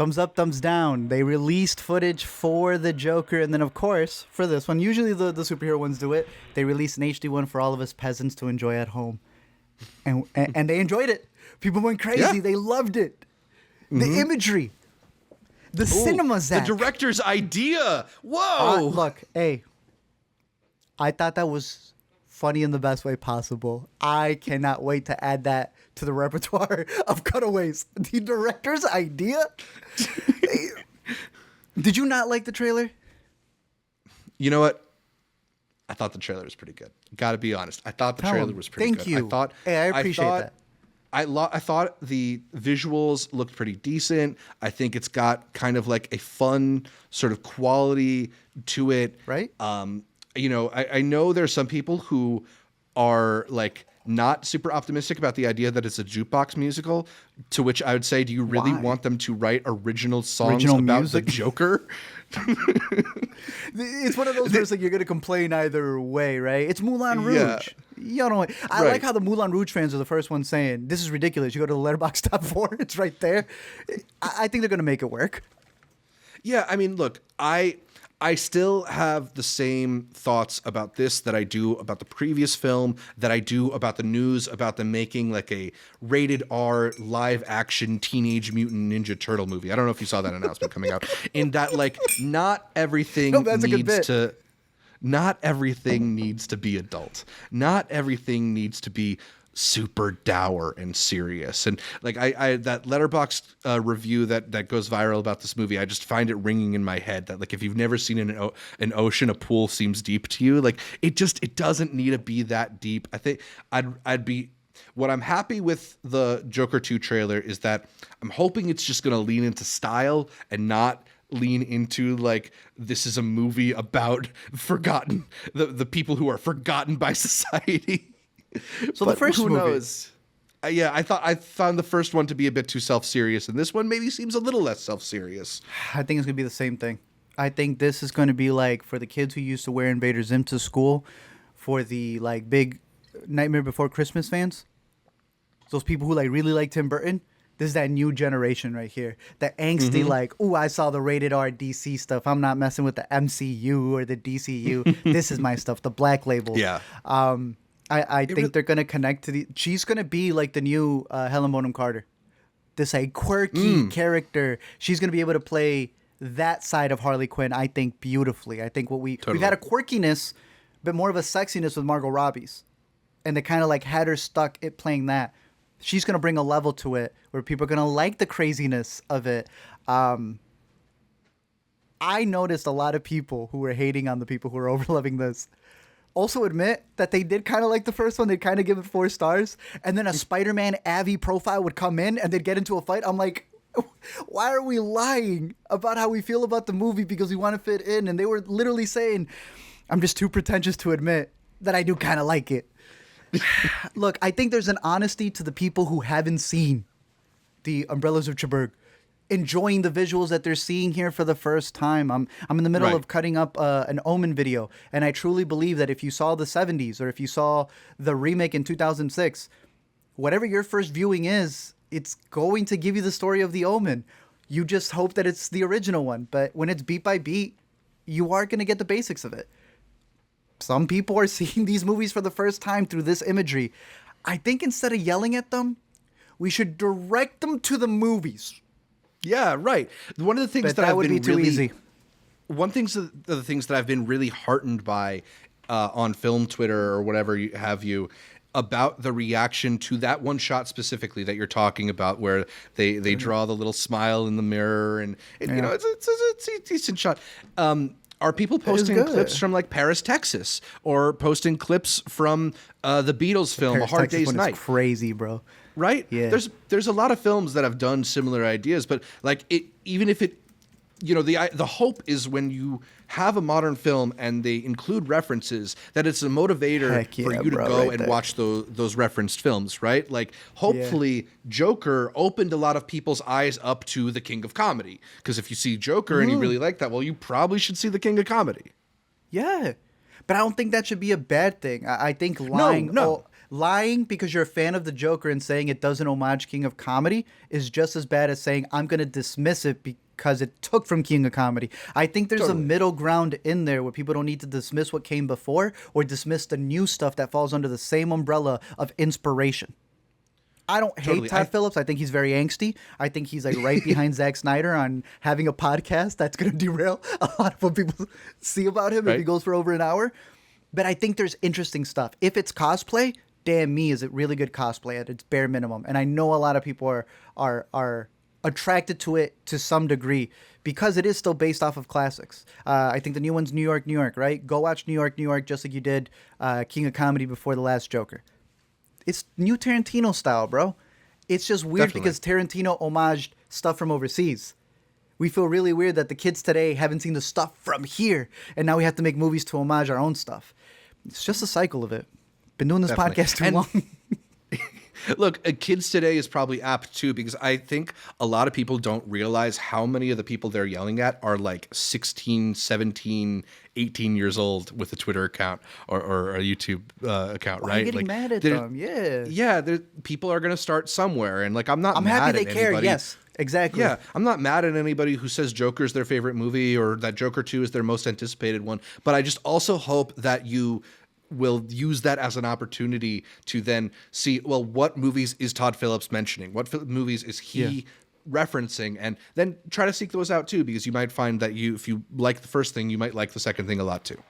thumbs up, thumbs down. They released footage for the Joker, and then of course for this one, usually the superhero ones do it. They released an HD one for all of us peasants to enjoy at home, and they enjoyed it. People went crazy. Yeah. They loved it. The imagery, the cinema, Zach. The director's idea. Whoa! Look, hey, I thought that was funny in the best way possible. I cannot wait to add that to the repertoire of cutaways. The director's idea? Did you not like the trailer? You know what? I thought the trailer was pretty good. Got to be honest. I thought the trailer was pretty good. Thank you. I appreciate that. I thought the visuals looked pretty decent. I think it's got kind of like a fun sort of quality to it. Right. You know, I know there's some people who are like not super optimistic about the idea that it's a jukebox musical, to which I would say, do you really want them to write original songs about music? The Joker? It's one of those where it's like you're going to complain either way, right? It's Moulin Rouge. Yeah. You know, I like how the Moulin Rouge fans are the first ones saying, this is ridiculous. You go to the Letterboxd top 4, it's right there. I think they're going to make it work. Yeah, I mean, look, I still have the same thoughts about this that I do about the previous film, that I do about the news about them making like a rated R live action Teenage Mutant Ninja Turtle movie. I don't know if you saw that announcement coming out. In that, like, not everything not everything needs to be adult. Not everything needs to be super dour and serious. And like I that Letterboxd review that goes viral about this movie, I just find it ringing in my head that like if you've never seen an ocean, a pool seems deep to you. Like it doesn't need to be that deep. I think what I'm happy with the Joker 2 trailer is that I'm hoping it's just going to lean into style and not lean into like this is a movie about the people who are forgotten by society. So the first movie, knows? I found the first one to be a bit too self-serious, and this one maybe seems a little less self-serious. I think it's gonna be the same thing. I think this is gonna be like for the kids who used to wear Invader Zim to school, for the like big Nightmare Before Christmas fans, those people who like really like Tim Burton. This is that new generation right here. The angsty like, ooh, I saw the rated R DC stuff. I'm not messing with the MCU or the DCU. This is my stuff. The Black Label. Yeah. I think they're going to connect to she's going to be like the new Helen Bonham Carter. This like quirky character. She's going to be able to play that side of Harley Quinn, I think, beautifully. I think we've had a quirkiness, but more of a sexiness with Margot Robbie's. And they kind of like had her stuck at playing that. She's going to bring a level to it where people are going to like the craziness of it. I noticed a lot of people who were hating on the people who were overloving this also admit that they did kind of like the first one. They'd kind of give it 4 stars. And then a Spider-Man Avi profile would come in and they'd get into a fight. I'm like, why are we lying about how we feel about the movie because we want to fit in? And they were literally saying, I'm just too pretentious to admit that I do kind of like it. Look, I think there's an honesty to the people who haven't seen the Umbrellas of Cherbourg, enjoying the visuals that they're seeing here for the first time. I'm in the middle of cutting up an Omen video, and I truly believe that if you saw the 70s or if you saw the remake in 2006, whatever your first viewing is, it's going to give you the story of the Omen. You just hope that it's the original one, but when it's beat by beat, you are going to get the basics of it. Some people are seeing these movies for the first time through this imagery. I think instead of yelling at them, we should direct them to the movies. Yeah, right. One of the things that would be too easy. One of the things that I've been really heartened by on film Twitter or whatever have you about the reaction to that one shot specifically that you're talking about, where they draw the little smile in the mirror and you know it's a decent shot. Are people posting clips from like Paris, Texas, or posting clips from the Beatles film Paris, A Hard Texas Day's one Night? Is crazy, bro. Right? Yeah. There's a lot of films that have done similar ideas, but like even if it, you know, the hope is when you have a modern film and they include references, that it's a motivator for you to go and watch those referenced films, right? Like hopefully Joker opened a lot of people's eyes up to the King of Comedy, because if you see Joker and you really like that, well, you probably should see the King of Comedy. Yeah, but I don't think that should be a bad thing. I think lying. Lying because you're a fan of the Joker and saying it doesn't homage King of Comedy is just as bad as saying I'm going to dismiss it because it took from King of Comedy. I think there's a middle ground in there where people don't need to dismiss what came before or dismiss the new stuff that falls under the same umbrella of inspiration. I don't hate Todd Phillips. I think he's very angsty. I think he's like right behind Zack Snyder on having a podcast that's going to derail a lot of what people see about him if he goes for over an hour. But I think there's interesting stuff. If it's cosplay, damn me, is it really good cosplay at its bare minimum. And I know a lot of people are attracted to it to some degree because it is still based off of classics. I think the new one's New York, New York, right? Go watch New York, New York, just like you did King of Comedy before The Last Joker. It's new Tarantino style, bro. It's just weird because Tarantino homaged stuff from overseas. We feel really weird that the kids today haven't seen the stuff from here, and now we have to make movies to homage our own stuff. It's just a cycle of it. Been doing this podcast too long. Look, kids today is probably apt too, because I think a lot of people don't realize how many of the people they're yelling at are like 16, 17, 18 years old with a Twitter account or a YouTube account, right? I'm getting mad at them, yeah. Yeah, people are going to start somewhere, and like I'm happy mad they at care, anybody. yes, exactly. Yeah, I'm not mad at anybody who says Joker's their favorite movie or that Joker 2 is their most anticipated one, but I just also hope that you will use that as an opportunity to then see, well, what movies is Todd Phillips mentioning? What movies is he referencing? And then try to seek those out too, because you might find that if you like the first thing, you might like the second thing a lot too.